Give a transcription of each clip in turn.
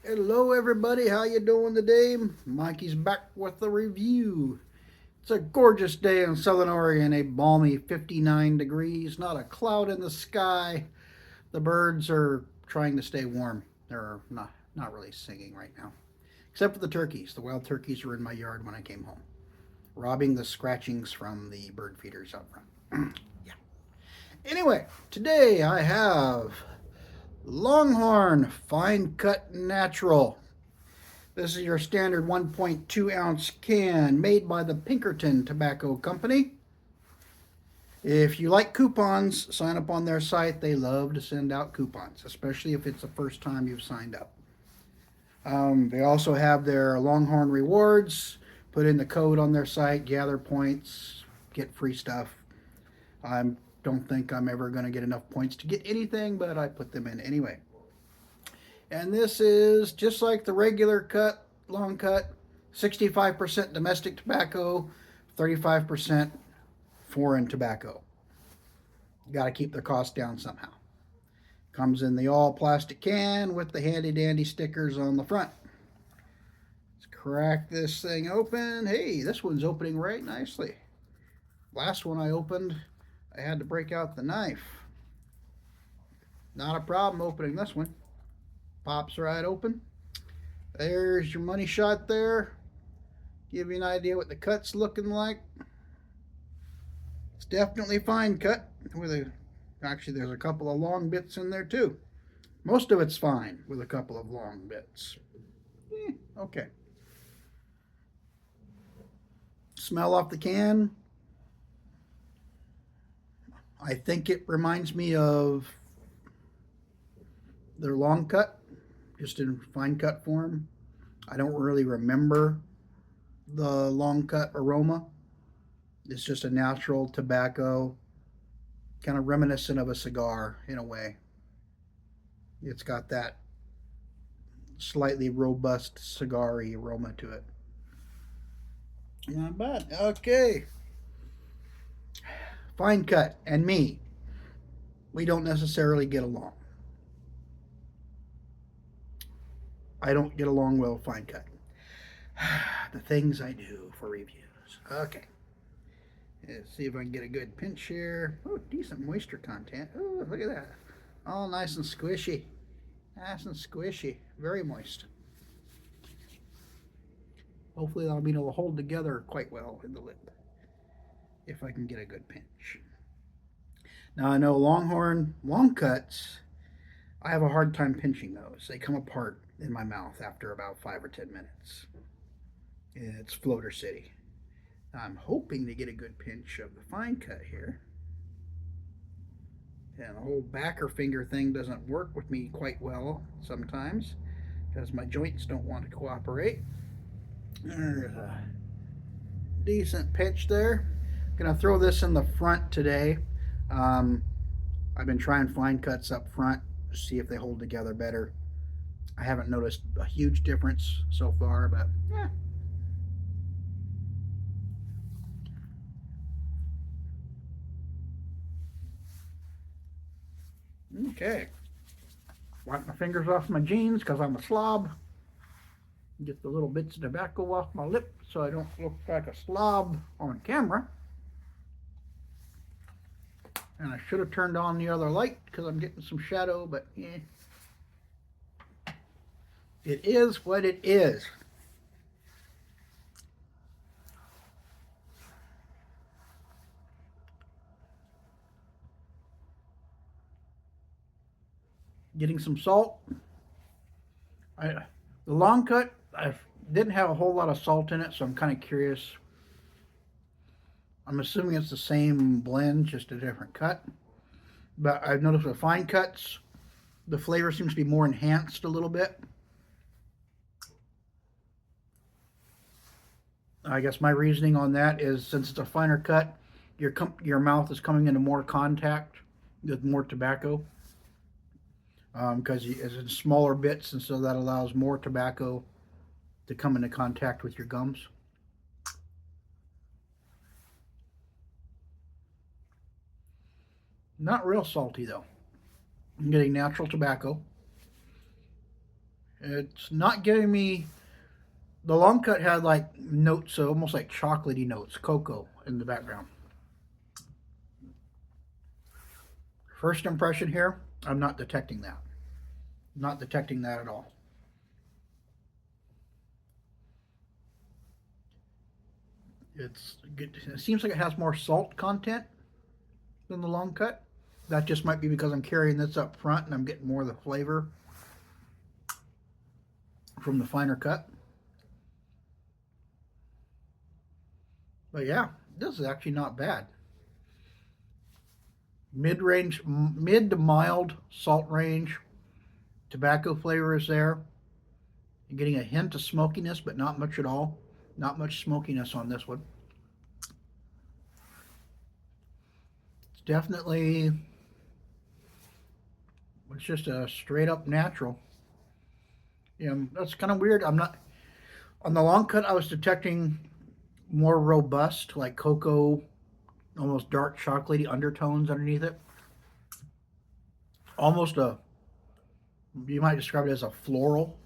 Hello everybody, how you doing today? Mikey's back with the review. It's a gorgeous day in Southern Oregon, a balmy 59 degrees, not a cloud in the sky. The birds are trying to stay warm. They're not really singing right now. Except for the turkeys. The wild turkeys were in my yard when I came home, robbing the scratchings from the bird feeders out front. Yeah. Anyway, today I have Longhorn Fine Cut Natural. This is your standard 1.2 ounce can made by the Pinkerton Tobacco Company. If you like coupons, sign up on their site. They love to send out coupons, especially if it's the first time you've signed up. They also have their Longhorn rewards. Put in the code on their site, gather points, get free stuff. I don't think I'm ever going to get enough points to get anything, but I put them in anyway. And this is just like the regular cut, long cut, 65% domestic tobacco, 35% foreign tobacco. You got to keep the cost down somehow. Comes in the all plastic can with the handy dandy stickers on the front. Let's crack this thing open. Hey, this one's opening right nicely. Last one I opened, I had to break out the knife. Not a problem opening this one. Pops right open. There's your money shot there. Give you an idea what the cut's looking like. It's definitely fine cut. Actually, there's a couple of long bits in there too. Most of it's fine with a couple of long bits. Okay. Smell off the can. I think it reminds me of their long cut, just in fine cut form. I don't really remember the long cut aroma. It's just a natural tobacco, kind of reminiscent of a cigar in a way. It's got that slightly robust cigar-y aroma to it. Not bad. Okay. Fine cut and me, we don't necessarily get along. I don't get along well with fine cut. The things I do for reviews. Okay. Let's see if I can get a good pinch here. Oh, decent moisture content. Oh, look at that. All nice and squishy. Nice and squishy. Very moist. Hopefully that'll be able to hold together quite well in the lip if I can get a good pinch. Now I know Longhorn long cuts, I have a hard time pinching those. They come apart in my mouth after about 5 or 10 minutes. It's Floater City. I'm hoping to get a good pinch of the fine cut here. And the whole backer finger thing doesn't work with me quite well sometimes because my joints don't want to cooperate. There's a decent pinch there. I'm going to throw this in the front today. I've been trying fine cuts up front to see if they hold together better. I haven't noticed a huge difference so far, but yeah. Okay. Wipe my fingers off my jeans because I'm a slob. Get the little bits of tobacco off my lip so I don't look like a slob on camera. And I should have turned on the other light because I'm getting some shadow, but yeah. It is what it is. Getting some salt. The long cut, I didn't have a whole lot of salt in it, so I'm kind of curious. I'm assuming it's the same blend, just a different cut. But I've noticed with fine cuts, the flavor seems to be more enhanced a little bit. I guess my reasoning on that is since it's a finer cut, your mouth is coming into more contact with more tobacco because it's in smaller bits, and so that allows more tobacco to come into contact with your gums. Not real salty though. I'm getting natural tobacco, It's not giving me. The long cut had like notes, almost like chocolatey notes, cocoa in the background. First impression here, I'm not detecting that. Not detecting that at all. It's good. It seems like it has more salt content than the long cut. That just might be because I'm carrying this up front and I'm getting more of the flavor from the finer cut. But yeah, this is actually not bad. Mid-range, mid to mild salt range. Tobacco flavor is there. You're getting a hint of smokiness, but not much at all. Not much smokiness on this one. It's definitely, it's just a straight up natural. That's kind of weird. I'm not, on the long cut, I was detecting more robust, like cocoa, almost dark chocolatey undertones underneath it. Almost you might describe it as a floral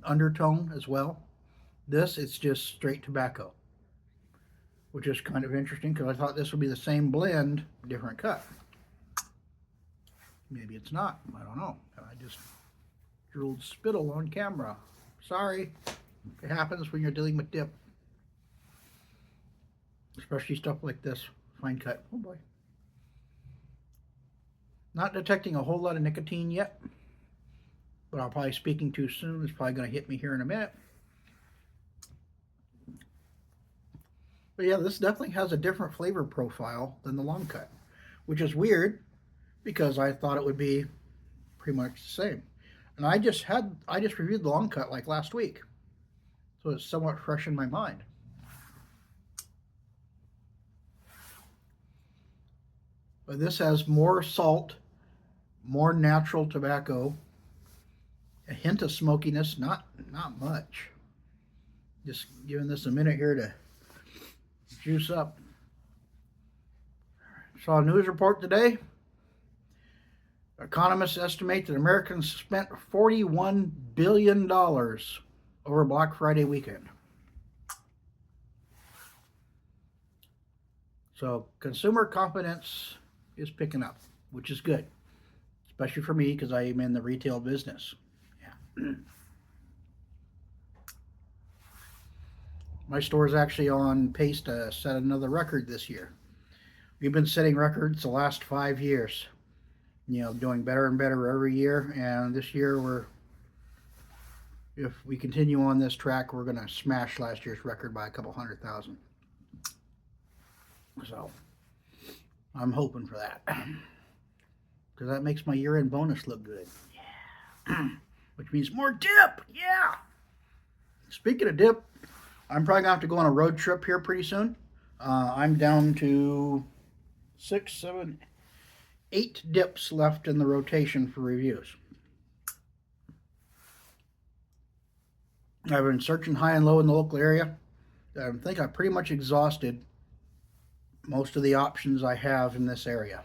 undertone as well. This, it's just straight tobacco, which is kind of interesting because I thought this would be the same blend, different cut. Maybe it's not. I don't know. I just drooled spittle on camera. Sorry. It happens when you're dealing with dip. Especially stuff like this. Fine cut. Oh boy. Not detecting a whole lot of nicotine yet. But I'm probably speaking too soon. It's probably going to hit me here in a minute. But yeah, this definitely has a different flavor profile than the long cut, which is weird because I thought it would be pretty much the same. And I just reviewed the long cut like last week, so it's somewhat fresh in my mind. But this has more salt, more natural tobacco, a hint of smokiness, not much. Just giving this a minute here to juice up. Saw a news report today. Economists estimate that Americans spent $41 billion over Black Friday weekend. So consumer confidence is picking up, which is good, especially for me because I am in the retail business. Yeah. My store is actually on pace to set another record this year. We've been setting records the last 5 years, doing better and better every year. And this year, if we continue on this track, we're going to smash last year's record by a couple 100,000. So I'm hoping for that because that makes my year-end bonus look good. Yeah. Which means more dip. Yeah. Speaking of dip, I'm probably gonna have to go on a road trip here pretty soon. I'm down to 6, 7, 8 dips left in the rotation for reviews. I've been searching high and low in the local area. I think I pretty much exhausted most of the options I have in this area.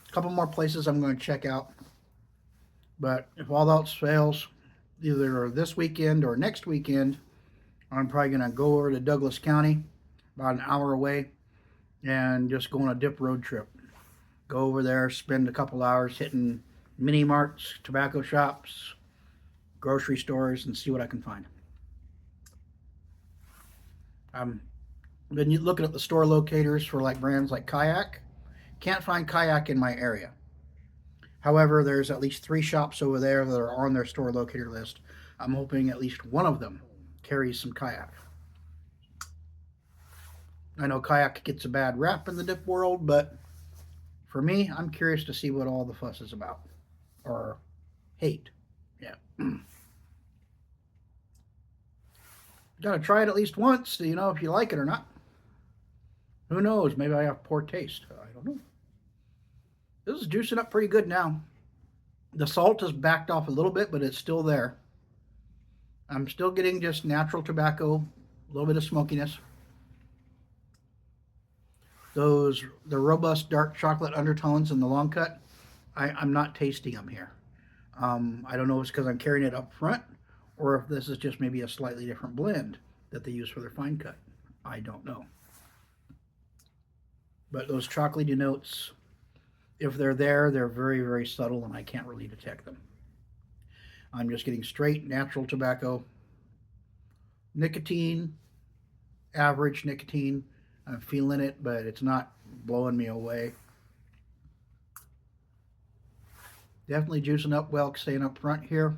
A couple more places I'm going to check out. But if all else fails, either this weekend or next weekend, I'm probably going to go over to Douglas County, about an hour away, and just go on a dip road trip. Go over there, spend a couple hours hitting mini marts, tobacco shops, grocery stores, and see what I can find. I've been looking at the store locators for like brands like Kayak. Can't find Kayak in my area. However, there's at least 3 shops over there that are on their store locator list. I'm hoping at least one of them carries some Kayak. I know Kayak gets a bad rap in the dip world, but for me, I'm curious to see what all the fuss is about. Or hate. Yeah. Gotta try it at least once so you know if you like it or not. Who knows? Maybe I have poor taste. I don't know. This is juicing up pretty good now. The salt has backed off a little bit, but it's still there. I'm still getting just natural tobacco, a little bit of smokiness. The robust dark chocolate undertones in the long cut, I'm not tasting them here. I don't know if it's because I'm carrying it up front or if this is just maybe a slightly different blend that they use for their fine cut. I don't know. But those chocolatey notes, if they're there, they're very, very subtle and I can't really detect them. I'm just getting straight natural tobacco. Nicotine, average nicotine. I'm feeling it, but it's not blowing me away. Definitely juicing up well, staying up front here.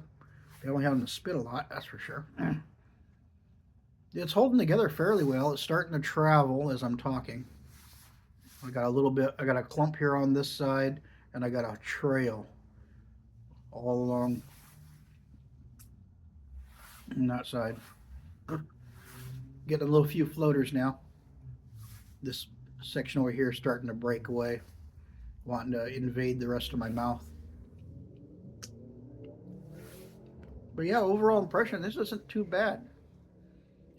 Definitely having to spit a lot, that's for sure. It's holding together fairly well. It's starting to travel as I'm talking. I got a little bit, I got a clump here on this side, and I got a trail all along on that side. Getting a little few floaters now. This section over here is starting to break away, wanting to invade the rest of my mouth. But yeah, overall impression, this isn't too bad.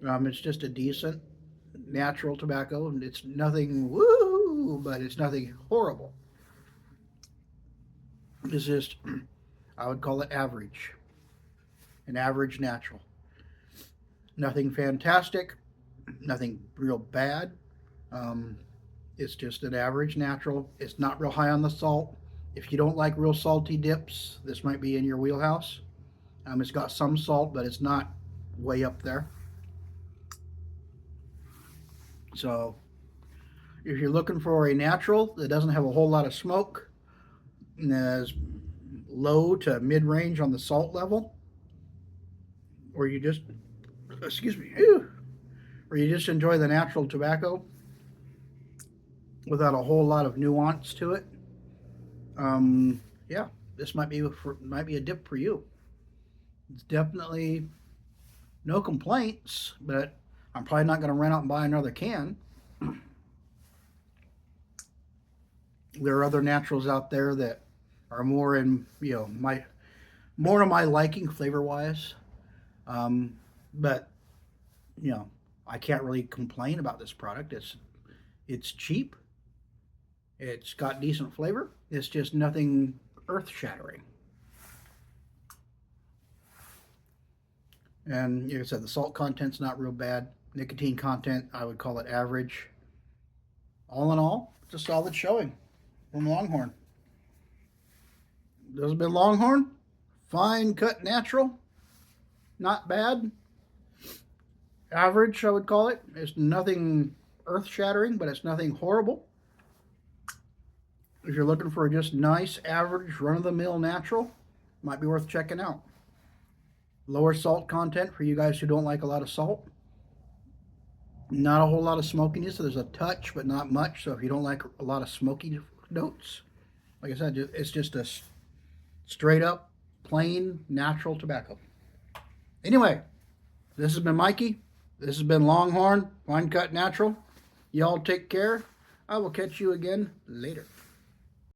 It's just a decent natural tobacco. It's nothing woo, but it's nothing horrible. It's just, I would call it average. An average natural. Nothing fantastic, nothing real bad. It's just an average natural. It's not real high on the salt. If you don't like real salty dips, this might be in your wheelhouse. It's got some salt, but it's not way up there. So if you're looking for a natural that doesn't have a whole lot of smoke and is low to mid-range on the salt level, or you just, excuse me, or you just enjoy the natural tobacco without a whole lot of nuance to it, yeah, this might be a dip for you. It's definitely no complaints, but I'm probably not going to run out and buy another can. There are other naturals out there that are more in, more to my liking flavor wise. But I can't really complain about this product. It's cheap. It's got decent flavor. It's just nothing earth shattering. And like I said, the salt content's not real bad. Nicotine content, I would call it average. All in all, it's a solid showing from Longhorn. This has been Longhorn. Fine cut natural. Not bad. Average, I would call it. It's nothing earth shattering, but it's nothing horrible. If you're looking for a just nice, average, run-of-the-mill natural, might be worth checking out. Lower salt content for you guys who don't like a lot of salt. Not a whole lot of smokiness. So there's a touch, but not much. So if you don't like a lot of smoky notes, like I said, it's just a straight up, plain, natural tobacco. Anyway, this has been Mikey. This has been Longhorn, Fine Cut Natural. Y'all take care. I will catch you again later.